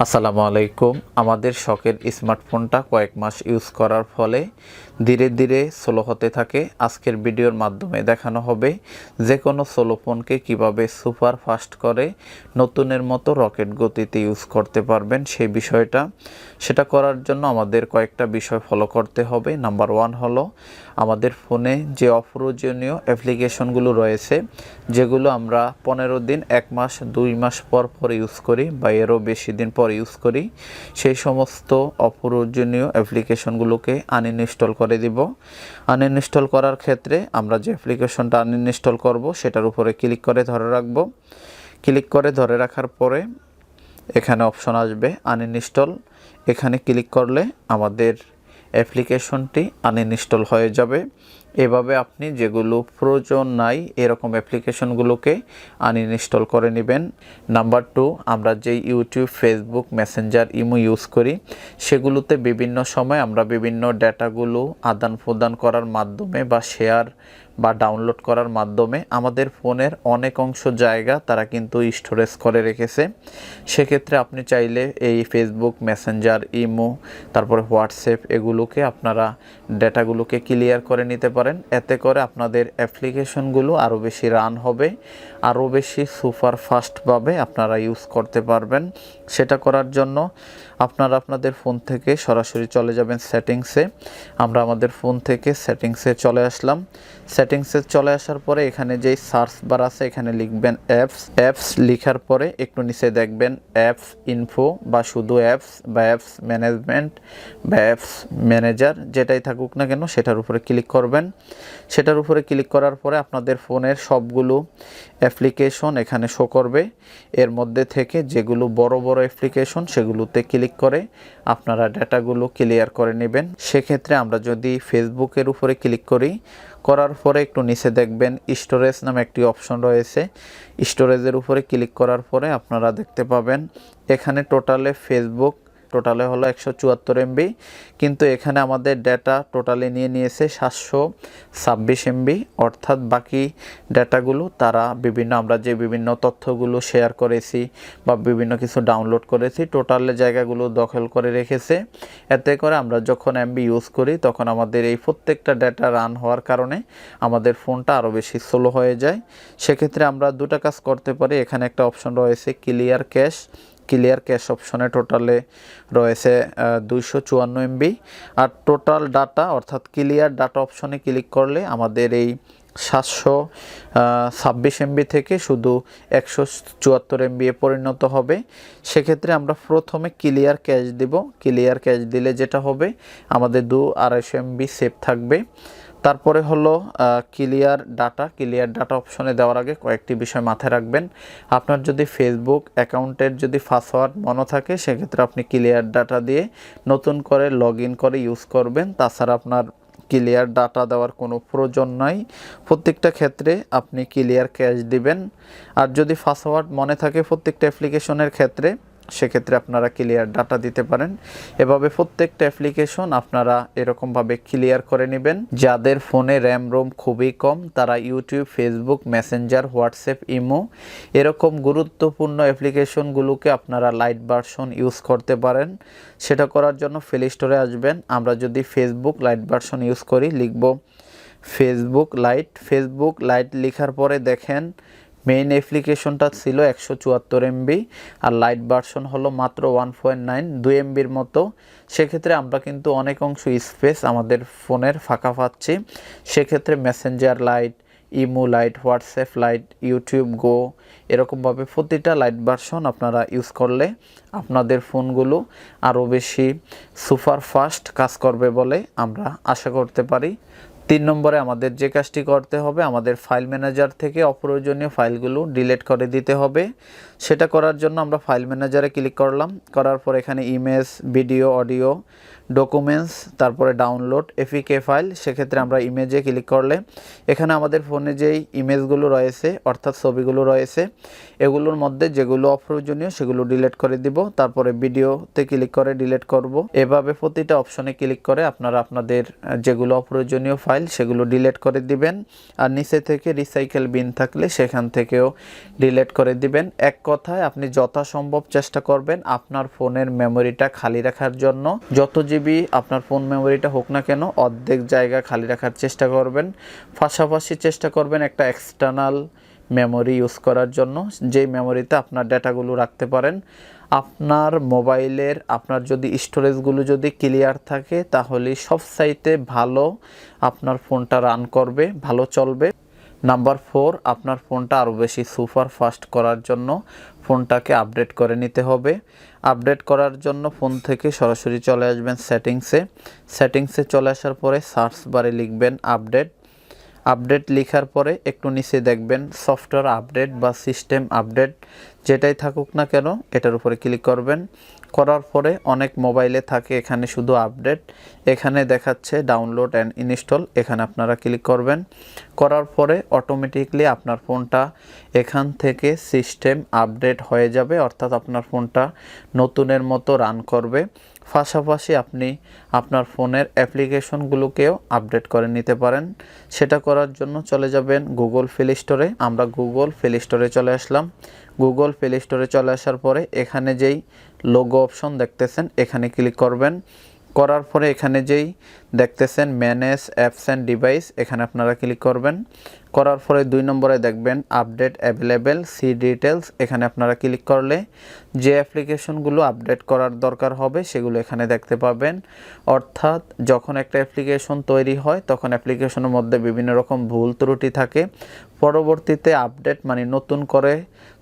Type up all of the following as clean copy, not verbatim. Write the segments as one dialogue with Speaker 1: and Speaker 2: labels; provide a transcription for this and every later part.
Speaker 1: আসসালামু আলাইকুম। আমাদের শখের স্মার্টফোনটা কয়েক মাস ইউজ করার ফলে ধীরে ধীরে স্লো হতে থাকে। আজকের ভিডিওর মাধ্যমে দেখানো হবে যে কোনো স্লো ফোনকে কীভাবে সুপার ফাস্ট করে নতুনের মতো রকেট গতিতে ইউজ করতে পারবেন সেই বিষয়টা। সেটা করার জন্য আমাদের কয়েকটা বিষয় ফলো করতে হবে। নাম্বার 1 হলো আমাদের ফোনে যে অপ্রয়োজনীয় অ্যাপ্লিকেশনগুলো রয়েছে, যেগুলো আমরা 15 দিন, 1 মাস, 2 মাস পর পর ইউজ করি বা এরও বেশি দিন পর ইউজ করি, সেই সমস্ত অপ্রয়োজনীয় অ্যাপ্লিকেশনগুলোকে আনইনস্টল করে দিব। আনইনস্টল করার ক্ষেত্রে আমরা যে অ্যাপ্লিকেশনটা আনইনস্টল করব সেটার উপরে ক্লিক করে ধরে রাখব। ক্লিক করে ধরে রাখার পরে এখানে অপশন আসবে আনইনস্টল। এখানে ক্লিক করলে আমাদের অ্যাপ্লিকেশনটি আনইনস্টল হয়ে যাবে। এভাবে আপনি যেগুলো প্রয়োজন নাই এরকম অ্যাপ্লিকেশনগুলোকে আনইনস্টল করে নেবেন। নাম্বার 2, আমরা যেই YouTube, Facebook, Messenger, imo use করি সেগুলোতে বিভিন্ন সময় আমরা বিভিন্ন ডেটাগুলো আদান প্রদান করার মাধ্যমে বা শেয়ার বা ডাউনলোড করার মাধ্যমে আমাদের ফোনের অনেক অংশ জায়গা তারা কিন্তু স্টোরেজ করে রেখেছে। সেক্ষেত্রে আপনি চাইলে এই ফেসবুক, মেসেঞ্জার, ইমো, তারপরে হোয়াটসঅ্যাপ এগুলোকে আপনারা ডেটাগুলোকে ক্লিয়ার করে নিতে পারেন। এতে করে আপনাদের অ্যাপ্লিকেশনগুলো আরও বেশি রান হবে, আরও বেশি সুপার ফাস্টভাবে আপনারা ইউজ করতে পারবেন। সেটা করার জন্য আপনারা আপনাদের ফোন থেকে সরাসরি চলে যাবেন সেটিংসে। আমরা আমাদের ফোন থেকে সেটিংসে চলে আসলাম। সেটিংসে চলে আসার পরে এখানে যেই সার্চ বার আছে এখানে লিখবেন অ্যাপস লিখার পরে একটু নিচে দেখবেন অ্যাপস ইনফো বা শুধু অ্যাপস বা অ্যাপস ম্যানেজমেন্ট বা অ্যাপস ম্যানেজার, যেটাই থাকুক না কেন সেটার উপরে ক্লিক করবেন। সেটার উপরে ক্লিক করার পরে আপনাদের ফোনের সবগুলো অ্যাপ্লিকেশন এখানে শো করবে। এর মধ্যে থেকে যেগুলো বড় বড় অ্যাপ্লিকেশন সেগুলোতে ক্লিক করে আপনারা ডেটাগুলো ক্লিয়ার করে নেবেন। সেক্ষেত্রে আমরা যদি ফেসবুকের উপরে ক্লিক করার পরে একটু নিচে দেখবেন স্টোরেজ নামে একটি অপশন রয়েছে। স্টোরেজের উপরে ক্লিক করার পরে আপনারা দেখতে পাবেন এখানে টোটালে হলো 174 এমবি, কিন্তু এখানে আমাদের ডেটা টোটালি নিয়েছে 726 এমবি। অর্থাৎ বাকি ডেটাগুলো তারা আমরা যে বিভিন্ন তথ্যগুলো শেয়ার করেছি বা বিভিন্ন কিছু ডাউনলোড করেছি টোটালে জায়গাগুলো দখল করে রেখেছে। এতে করে আমরা যখন এমবি ইউজ করি তখন আমাদের এই প্রত্যেকটা ডেটা রান হওয়ার কারণে আমাদের ফোনটা আরও বেশি স্লো হয়ে যায়। সেক্ষেত্রে আমরা দুটো কাজ করতে পারি। এখানে একটা অপশন রয়েছে ক্লিয়ার ক্যাশ অপশনে টোটালে রয়েছে 254 এমবি। আর টোটাল ডাটা অর্থাৎ ক্লিয়ার ডাটা অপশনে ক্লিক করলে আমাদের এই 726 এমবি থেকে শুধু 174 এমবি এ পরিণত হবে। সেক্ষেত্রে আমরা প্রথমে ক্লিয়ার ক্যাশ দিব। ক্লিয়ার ক্যাশ দিলে যেটা হবে আমাদের 200-250 এমবি সেভ থাকবে। তারপরে হলো ক্লিয়ার ডাটা অপশনে দেওয়ার আগে কয়েকটি বিষয় মাথায় রাখবেন। আপনার যদি ফেসবুক অ্যাকাউন্টের যদি পাসওয়ার্ড মনে থাকে সেক্ষেত্রে আপনি ক্লিয়ার ডাটা দিয়ে নতুন করে লগ ইন করে ইউজ করবেন। তাছাড়া আপনার ক্লিয়ার ডাটা দেওয়ার কোনো প্রয়োজন নাই। প্রত্যেকটা ক্ষেত্রে আপনি ক্লিয়ার ক্যাশ দিবেন। আর যদি পাসওয়ার্ড মনে থাকে প্রত্যেকটা অ্যাপ্লিকেশনের ক্ষেত্রে সেক্ষেত্রে আপনারা ক্লিয়ার ডাটা দিতে পারেন। এভাবে প্রত্যেকটা অ্যাপ্লিকেশন আপনারা এরকমভাবে ক্লিয়ার করে নেবেন। যাদের ফোনে র্যাম রোম খুবই কম তারা YouTube, Facebook, Messenger, WhatsApp, imo এরকম গুরুত্বপূর্ণ অ্যাপ্লিকেশনগুলোকে আপনারা লাইট ভার্সন ইউজ করতে পারেন। সেটা করার জন্য প্লে স্টোরে আসবেন। আমরা যদি ফেসবুক লাইট ভার্সন ইউজ করি লিখব ফেসবুক লাইট লিখার পরে দেখেন মেইন অ্যাপ্লিকেশনটা ছিল 174 এমবি আর লাইট ভার্সন হলো মাত্র 1.9 এমবির মতো। সেক্ষেত্রে আমরা কিন্তু অনেক অংশ স্পেস আমাদের ফোনের ফাঁকা পাচ্ছি। সেক্ষেত্রে Messenger Lite, Imo Lite, WhatsApp Lite, YouTube Go এরকমভাবে প্রতিটা লাইট ভার্সন আপনারা ইউজ করলে আপনাদের ফোনগুলো আরও বেশি সুপার ফাস্ট কাজ করবে বলে আমরা আশা করতে পারি। 3 নম্বরে আমাদের যে কাজটি করতে হবে আমাদের ফাইল ম্যানেজার থেকে অপ্রয়োজনীয় ফাইলগুলো ডিলিট করে দিতে হবে। সেটা করার জন্য আমরা ফাইল ম্যানেজারে ক্লিক করার পর এখানে ইমেজ, ভিডিও, অডিও, ডকুমেন্টস, তারপরে ডাউনলোড এপিকে ফাইল। সেক্ষেত্রে আমরা ইমেজে ক্লিক করলে এখানে আমাদের ফোনে যেই ইমেজগুলো রয়েছে অর্থাৎ ছবিগুলো রয়েছে এগুলোর মধ্যে যেগুলো অপ্রয়োজনীয় সেগুলো ডিলিট করে দিব। তারপরে ভিডিওতে ক্লিক করে ডিলিট করব। এভাবে প্রতিটা অপশনে ক্লিক করে আপনারা আপনাদের যেগুলো অপ্রয়োজনীয় ফাইল সেগুলো ডিলিট করে দিবেন। আর নিচে থেকে রিসাইকেল বিন থাকলে সেখান থেকেও ডিলিট করে দিবেন। এক কথায় আপনি যথাসম্ভব চেষ্টা করবেন আপনার ফোনের মেমোরিটা খালি রাখার জন্য। যত জিবি আপনার ফোন মেমোরিটা হোক না কেন অর্ধেক জায়গা খালি রাখার চেষ্টা করবেন। পাশাপাশি চেষ্টা করবেন একটা এক্সটার্নাল মেমোরি ইউজ করার জন্য, যেই মেমোরিতে আপনার ডেটাগুলো রাখতে পারেন। আপনার মোবাইলের আপনার যদি স্টোরেজগুলো যদি ক্লিয়ার থাকে তাহলে সবচাইতে ভালো আপনার ফোনটা রান করবে, ভালো চলবে। নাম্বার 4, আপনার ফোনটা আরও বেশি সুপার ফাস্ট করার জন্য ফোনটাকে আপডেট করে নিতে হবে। আপডেট করার জন্য ফোন থেকে সরাসরি চলে আসবেন সেটিংসে চলে আসার পরে সার্চ বারে লিখবেন আপডেট লেখার পরে একটু নিচে দেখবেন সফটওয়্যার আপডেট বা সিস্টেম আপডেট, যেটাই থাকুক না কেন এটার উপরে ক্লিক করবেন। করার পরে অনেক মোবাইলে থাকে এখানে শুধু আপডেট, এখানে দেখাচ্ছে ডাউনলোড অ্যান্ড ইনস্টল, এখানে আপনারা ক্লিক করবেন। করার পরে অটোমেটিকলি আপনার ফোনটা এখান থেকে সিস্টেম আপডেট হয়ে যাবে, অর্থাৎ আপনার ফোনটা নতুনের মতো রান করবে। পাশাপাশি আপনি আপনার ফোনের অ্যাপ্লিকেশনগুলোকেও আপডেট করে নিতে পারেন। সেটা করার জন্য চলে যাবেন গুগল প্লে স্টোরে। আমরা গুগল প্লে স্টোরে চলে আসলাম। গুগল প্লে স্টোরে চলে আসার পরে এখানে যেই লোগো অপশন দেখতেছেন এখানে ক্লিক করবেন। করার পরে এখানে যেই দেখতেছেন ম্যানেজ অ্যাপস অ্যান্ড ডিভাইস, এখানে আপনারা ক্লিক করবেন। করার পরে 2 নম্বরে দেখবেন আপডেট অ্যাভেলেবেল সি ডিটেলস, এখানে আপনারা ক্লিক করলে যে অ্যাপ্লিকেশনগুলো আপডেট করার দরকার হবে সেগুলো এখানে দেখতে পাবেন। অর্থাৎ যখন একটা অ্যাপ্লিকেশন তৈরি হয় তখন অ্যাপ্লিকেশনের মধ্যে বিভিন্ন রকম ভুল ত্রুটি থাকে, পরবর্তীতে আপডেট মানে নতুন করে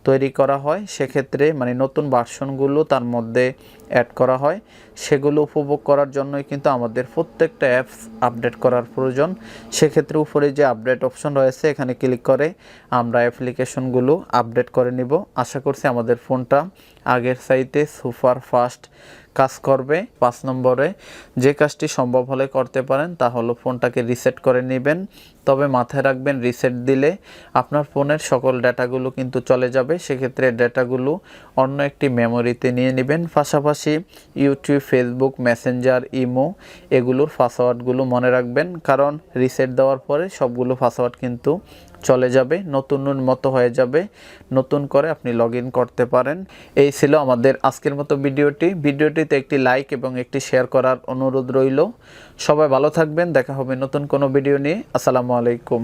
Speaker 1: তৈরি করা হয়, সেক্ষেত্রে মানে নতুন ভার্সনগুলো তার মধ্যে অ্যাড করা হয়। সেগুলো উপভোগ করার জন্যই কিন্তু আমাদের প্রত্যেকটা অ্যাপস আপডেট করার প্রয়োজন। সেক্ষেত্রে উপরে যে আপডেট অপশন রয়েছে এখানে ক্লিক করে আমরা অ্যাপ্লিকেশনগুলো আপডেট করে নিব। আশা করছি আমাদের ফোনটা আগের চাইতে সুপার ফাস্ট কাজ করবে। 5 নম্বরে যে কাজটি সম্ভব হলে করতে পারেন তা হলো ফোনটাকে রিসেট করে নেবেন। তবে মাথায় রাখবেন রিসেট দিলে আপনার ফোনের সকল ডাটাগুলো কিন্তু চলে যাবে, সেক্ষেত্রে ডাটাগুলো অন্য একটি মেমোরিতে নিয়ে নেবেন। পাশাপাশি ইউটিউব, ফেসবুক, মেসেঞ্জার, ইমো এগুলোর পাসওয়ার্ডগুলো মনে রাখবেন, কারণ রিসেট দেওয়ার পরে সবগুলো পাসওয়ার্ড কিন্তু চলে যাবে, নতুন মতো হয়ে যাবে, নতুন করে আপনি লগ ইন করতে পারেন। এই ছিল আমাদের আজকের মতো ভিডিওটিতে একটি লাইক এবং একটি শেয়ার করার অনুরোধ রইল। সবাই ভালো থাকবেন, দেখা হবে নতুন কোনো ভিডিও নিয়ে। আসসালামু আলাইকুম।